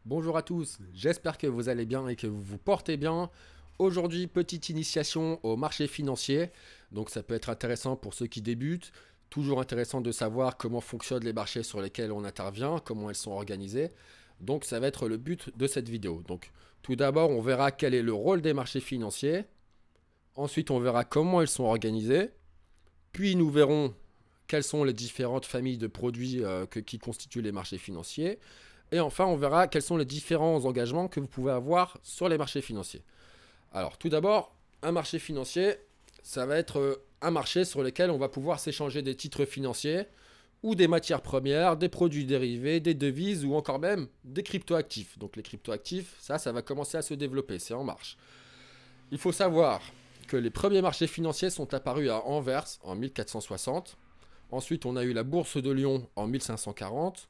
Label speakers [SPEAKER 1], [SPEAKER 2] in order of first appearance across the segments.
[SPEAKER 1] Bonjour à tous, j'espère que vous allez bien et que vous vous portez bien. Aujourd'hui, petite initiation au marché financier. Donc ça peut être intéressant pour ceux qui débutent. Toujours intéressant de savoir comment fonctionnent les marchés sur lesquels on intervient, comment elles sont organisées. Donc ça va être le but de cette vidéo. Donc tout d'abord, on verra quel est le rôle des marchés financiers. Ensuite, on verra comment ils sont organisés. Puis nous verrons quelles sont les différentes familles de produits qui constituent les marchés financiers. Et enfin, on verra quels sont les différents engagements que vous pouvez avoir sur les marchés financiers. Alors, tout d'abord, un marché financier, ça va être un marché sur lequel on va pouvoir s'échanger des titres financiers ou des matières premières, des produits dérivés, des devises ou encore même des cryptoactifs. Donc les cryptoactifs, ça va commencer à se développer, c'est en marche. Il faut savoir que les premiers marchés financiers sont apparus à Anvers en 1460. Ensuite, on a eu la bourse de Lyon en 1540,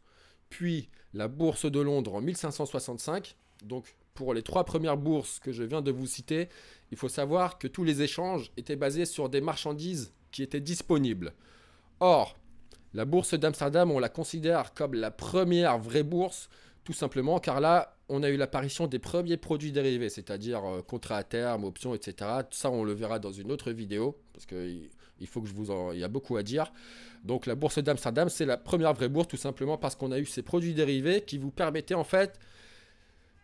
[SPEAKER 1] puis la bourse de Londres en 1565. Donc, pour les trois premières bourses que je viens de vous citer, il faut savoir que tous les échanges étaient basés sur des marchandises qui étaient disponibles. Or, la bourse d'Amsterdam, on la considère comme la première vraie bourse, tout simplement car là, on a eu l'apparition des premiers produits dérivés, c'est-à-dire contrats à terme, options, etc. Ça, on le verra dans une autre vidéo, parce qu'il faut que il y a beaucoup à dire. Donc la bourse d'Amsterdam, c'est la première vraie bourse, tout simplement parce qu'on a eu ces produits dérivés qui vous permettaient en fait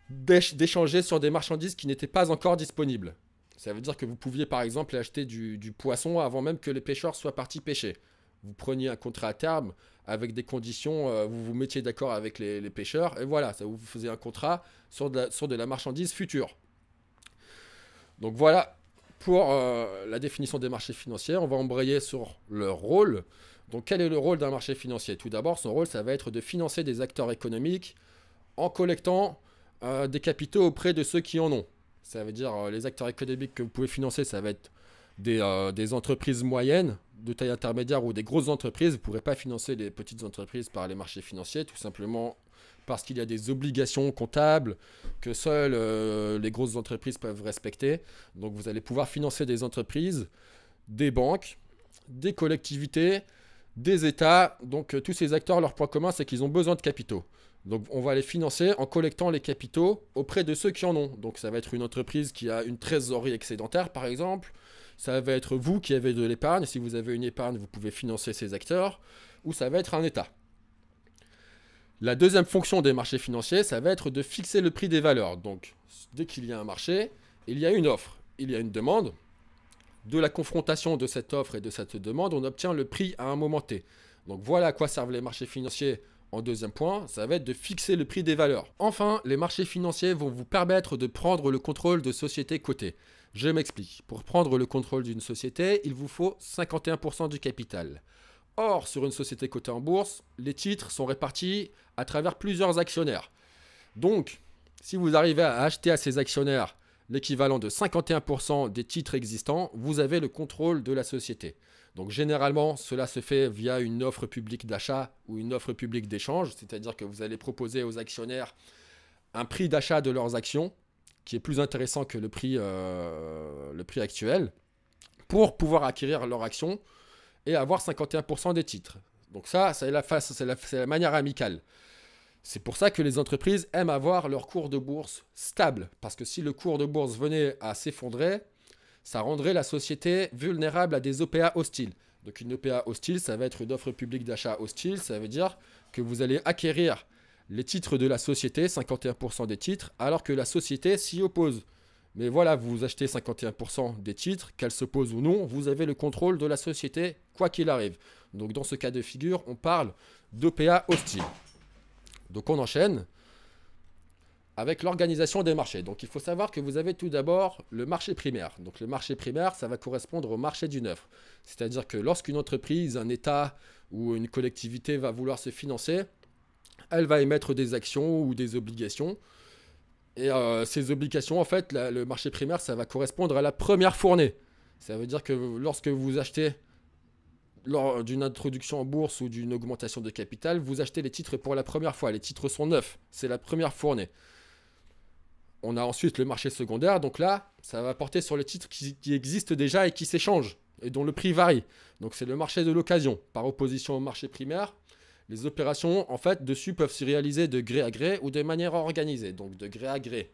[SPEAKER 1] d'échanger sur des marchandises qui n'étaient pas encore disponibles. Ça veut dire que vous pouviez par exemple acheter du poisson avant même que les pêcheurs soient partis pêcher. Vous preniez un contrat à terme avec des conditions, vous vous mettiez d'accord avec les pêcheurs, et voilà, ça vous faisait un contrat sur de la marchandise future. Donc voilà pour la définition des marchés financiers. On va embrayer sur leur rôle. Donc quel est le rôle d'un marché financier? Tout d'abord, son rôle, ça va être de financer des acteurs économiques en collectant des capitaux auprès de ceux qui en ont. Ça veut dire les acteurs économiques que vous pouvez financer, ça va être des entreprises moyennes, de taille intermédiaire ou des grosses entreprises. Vous ne pourrez pas financer les petites entreprises par les marchés financiers, tout simplement parce qu'il y a des obligations comptables que seules les grosses entreprises peuvent respecter. Donc vous allez pouvoir financer des entreprises, des banques, des collectivités, des États. Donc tous ces acteurs, leur point commun, c'est qu'ils ont besoin de capitaux. Donc on va les financer en collectant les capitaux auprès de ceux qui en ont. Donc ça va être une entreprise qui a une trésorerie excédentaire, par exemple. Ça va être vous qui avez de l'épargne. Si vous avez une épargne, vous pouvez financer ces acteurs. Ou ça va être un État. La deuxième fonction des marchés financiers, ça va être de fixer le prix des valeurs. Donc dès qu'il y a un marché, il y a une offre, il y a une demande. De la confrontation de cette offre et de cette demande, on obtient le prix à un moment T. Donc voilà à quoi servent les marchés financiers. En deuxième point, ça va être de fixer le prix des valeurs. Enfin, les marchés financiers vont vous permettre de prendre le contrôle de sociétés cotées. Je m'explique. Pour prendre le contrôle d'une société, il vous faut 51% du capital. Or, sur une société cotée en bourse, les titres sont répartis à travers plusieurs actionnaires. Donc, si vous arrivez à acheter à ces actionnaires l'équivalent de 51% des titres existants, vous avez le contrôle de la société. Donc généralement, cela se fait via une offre publique d'achat ou une offre publique d'échange, c'est-à-dire que vous allez proposer aux actionnaires un prix d'achat de leurs actions qui est plus intéressant que le prix actuel pour pouvoir acquérir leurs actions et avoir 51% des titres. Donc ça, c'est la manière amicale. C'est pour ça que les entreprises aiment avoir leur cours de bourse stable, parce que si le cours de bourse venait à s'effondrer, ça rendrait la société vulnérable à des OPA hostiles. Donc une OPA hostile, ça va être une offre publique d'achat hostile, ça veut dire que vous allez acquérir les titres de la société, 51% des titres, alors que la société s'y oppose. Mais voilà, vous achetez 51% des titres, qu'elle s'oppose ou non, vous avez le contrôle de la société, quoi qu'il arrive. Donc dans ce cas de figure, on parle d'OPA hostile. Donc on enchaîne avec l'organisation des marchés. Donc il faut savoir que vous avez tout d'abord le marché primaire. Donc le marché primaire, ça va correspondre au marché d'une œuvre. C'est-à-dire que lorsqu'une entreprise, un État ou une collectivité va vouloir se financer, elle va émettre des actions ou des obligations. Et ces obligations, en fait, le marché primaire, ça va correspondre à la première fournée. Ça veut dire que lorsque vous achetez lors d'une introduction en bourse ou d'une augmentation de capital, vous achetez les titres pour la première fois. Les titres sont neufs, c'est la première fournée. On a ensuite le marché secondaire, donc là, ça va porter sur les titres qui existent déjà et qui s'échangent, et dont le prix varie. Donc c'est le marché de l'occasion, par opposition au marché primaire. Les opérations, en fait, dessus peuvent se réaliser de gré à gré ou de manière organisée. Donc de gré à gré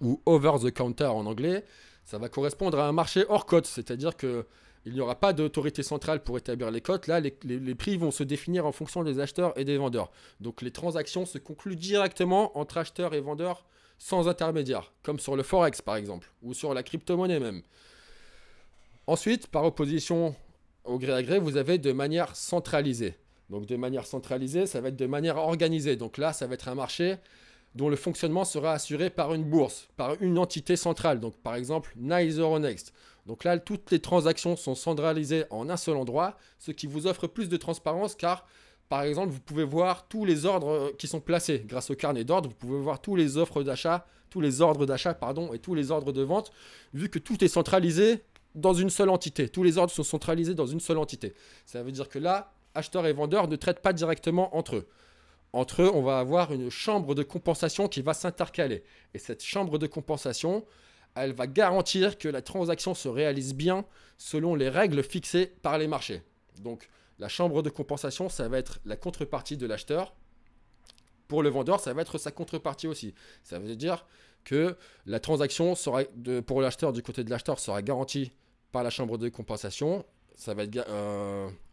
[SPEAKER 1] ou over the counter en anglais, ça va correspondre à un marché hors cote, c'est-à-dire que il n'y aura pas d'autorité centrale pour établir les cotes. Là, les prix vont se définir en fonction des acheteurs et des vendeurs. Donc les transactions se concluent directement entre acheteurs et vendeurs sans intermédiaire, comme sur le Forex par exemple, ou sur la crypto-monnaie même. Ensuite, par opposition au gré à gré, vous avez de manière centralisée. Donc de manière centralisée, ça va être de manière organisée. Donc là, ça va être un marché dont le fonctionnement sera assuré par une bourse, par une entité centrale. Donc par exemple, NYSE Euronext. Donc là, toutes les transactions sont centralisées en un seul endroit, ce qui vous offre plus de transparence car, par exemple, vous pouvez voir tous les ordres qui sont placés. Grâce au carnet d'ordre, vous pouvez voir tous les offres d'achat, tous les ordres d'achat, et tous les ordres de vente, vu que tout est centralisé dans une seule entité. Tous les ordres sont centralisés dans une seule entité. Ça veut dire que là, acheteurs et vendeurs ne traitent pas directement entre eux. Entre eux, on va avoir une chambre de compensation qui va s'intercaler. Et cette chambre de compensation, elle va garantir que la transaction se réalise bien selon les règles fixées par les marchés. Donc, la chambre de compensation, ça va être la contrepartie de l'acheteur. Pour le vendeur, ça va être sa contrepartie aussi. Ça veut dire que la transaction pour l'acheteur, du côté de l'acheteur, sera garantie par la chambre de compensation.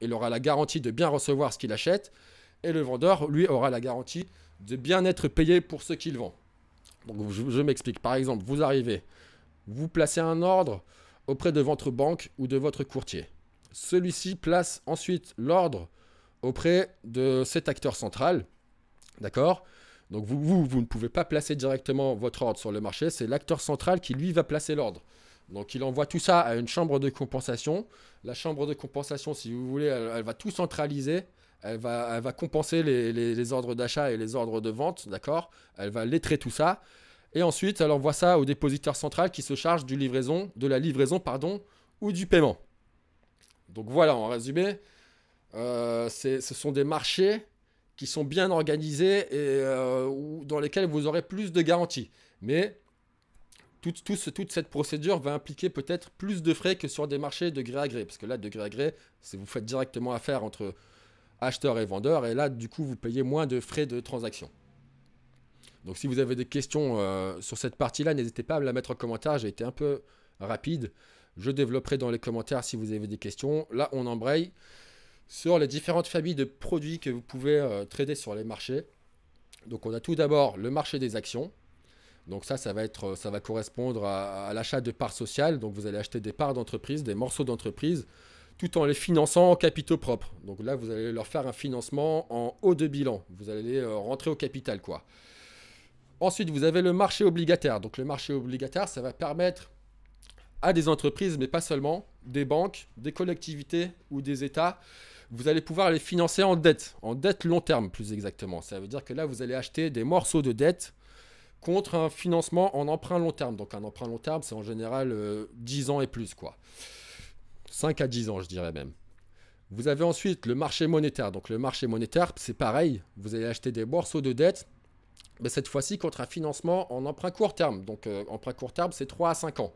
[SPEAKER 1] Il aura la garantie de bien recevoir ce qu'il achète. Et le vendeur, lui, aura la garantie de bien être payé pour ce qu'il vend. Donc, je m'explique. Par exemple, vous arrivez, vous placez un ordre auprès de votre banque ou de votre courtier. Celui-ci place ensuite l'ordre auprès de cet acteur central. D'accord ? Donc, vous ne pouvez pas placer directement votre ordre sur le marché. C'est l'acteur central qui, lui, va placer l'ordre. Donc, il envoie tout ça à une chambre de compensation. La chambre de compensation, si vous voulez, elle va tout centraliser. Elle va compenser les ordres d'achat et les ordres de vente, d'accord ? Elle va lettrer tout ça. Et ensuite, elle envoie ça au dépositaire central qui se charge de la livraison ou du paiement. Donc voilà, en résumé, ce sont des marchés qui sont bien organisés et dans lesquels vous aurez plus de garanties. Mais toute cette procédure va impliquer peut-être plus de frais que sur des marchés de gré à gré. Parce que là, de gré à gré, vous faites directement affaire entre acheteurs et vendeurs, et là, du coup, vous payez moins de frais de transaction. Donc, si vous avez des questions sur cette partie-là, n'hésitez pas à me la mettre en commentaire. J'ai été un peu rapide. Je développerai dans les commentaires si vous avez des questions. Là, on embraye sur les différentes familles de produits que vous pouvez trader sur les marchés. Donc, on a tout d'abord le marché des actions. Donc, ça va correspondre à l'achat de parts sociales. Donc, vous allez acheter des parts d'entreprise, des morceaux d'entreprise, tout en les finançant en capitaux propres. Donc là, vous allez leur faire un financement en haut de bilan. Vous allez rentrer au capital, quoi. Ensuite, vous avez le marché obligataire. Donc le marché obligataire, ça va permettre à des entreprises, mais pas seulement, des banques, des collectivités ou des États, vous allez pouvoir les financer en dette long terme plus exactement. Ça veut dire que là, vous allez acheter des morceaux de dette contre un financement en emprunt long terme. Donc un emprunt long terme, c'est en général 10 ans et plus, quoi. 5 à 10 ans, je dirais même. Vous avez ensuite le marché monétaire. Donc le marché monétaire, c'est pareil. Vous allez acheter des morceaux de dette, mais cette fois-ci contre un financement en emprunt court terme. Donc emprunt court terme, c'est 3 à 5 ans.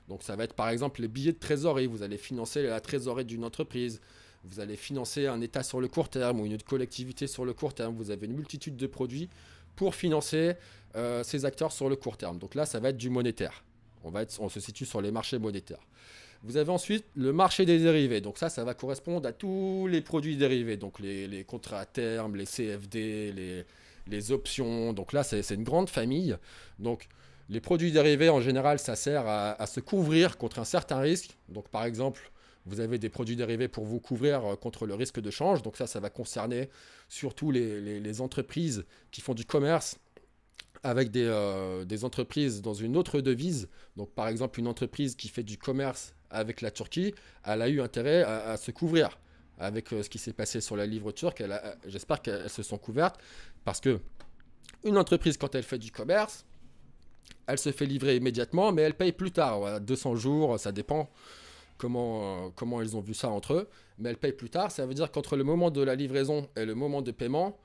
[SPEAKER 1] Donc ça va être par exemple les billets de trésorerie. Vous allez financer la trésorerie d'une entreprise. Vous allez financer un État sur le court terme ou une collectivité sur le court terme. Vous avez une multitude de produits pour financer ces acteurs sur le court terme. Donc là, ça va être du monétaire. On se situe sur les marchés monétaires. Vous avez ensuite le marché des dérivés. Donc ça va correspondre à tous les produits dérivés. Donc les contrats à terme, les CFD, les options. Donc là, c'est une grande famille. Donc les produits dérivés, en général, ça sert à se couvrir contre un certain risque. Donc par exemple, vous avez des produits dérivés pour vous couvrir contre le risque de change. Donc ça va concerner surtout les entreprises qui font du commerce avec des entreprises dans une autre devise. Donc par exemple, une entreprise qui fait du commerce avec la Turquie, elle a eu intérêt à se couvrir. Avec ce qui s'est passé sur la livre turque, j'espère qu'elles se sont couvertes parce que une entreprise, quand elle fait du commerce, elle se fait livrer immédiatement, mais elle paye plus tard, voilà, 200 jours, ça dépend comment ils ont vu ça entre eux, mais elle paye plus tard. Ça veut dire qu'entre le moment de la livraison et le moment de paiement,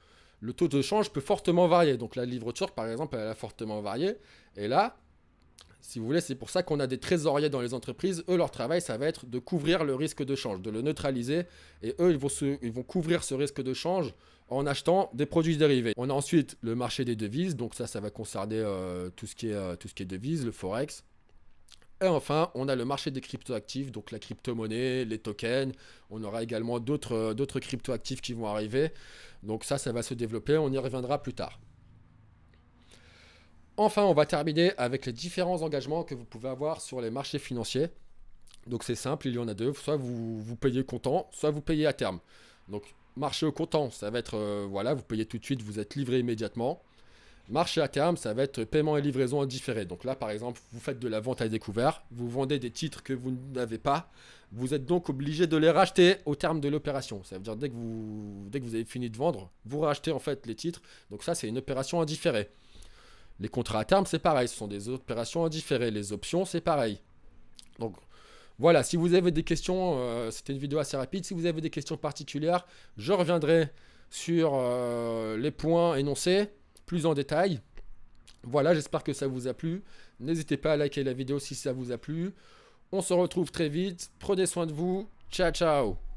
[SPEAKER 1] le taux de change peut fortement varier. Donc la livre turque, par exemple, elle a fortement varié. Et là, Si vous voulez, c'est pour ça qu'on a des trésoriers dans les entreprises. Eux, leur travail, ça va être de couvrir le risque de change, de le neutraliser. Et eux, ils vont couvrir ce risque de change en achetant des produits dérivés. On a ensuite le marché des devises. Donc ça va concerner tout ce qui est devises, le forex. Et enfin, on a le marché des cryptoactifs, donc la crypto-monnaie, les tokens. On aura également d'autres cryptoactifs qui vont arriver. Donc ça va se développer. On y reviendra plus tard. Enfin, on va terminer avec les différents engagements que vous pouvez avoir sur les marchés financiers. Donc c'est simple, il y en a deux. Soit vous payez comptant, soit vous payez à terme. Donc marché au comptant, ça va être, voilà, vous payez tout de suite, vous êtes livré immédiatement. Marché à terme, ça va être paiement et livraison en différé. Donc là, par exemple, vous faites de la vente à découvert, vous vendez des titres que vous n'avez pas. Vous êtes donc obligé de les racheter au terme de l'opération. Ça veut dire dès que vous avez fini de vendre, vous rachetez en fait les titres. Donc ça, c'est une opération en différé. Les contrats à terme, c'est pareil, ce sont des opérations indifférées. Les options, c'est pareil. Donc voilà, si vous avez des questions, c'était une vidéo assez rapide. Si vous avez des questions particulières, je reviendrai sur les points énoncés plus en détail. Voilà, j'espère que ça vous a plu. N'hésitez pas à liker la vidéo si ça vous a plu. On se retrouve très vite. Prenez soin de vous. Ciao, ciao.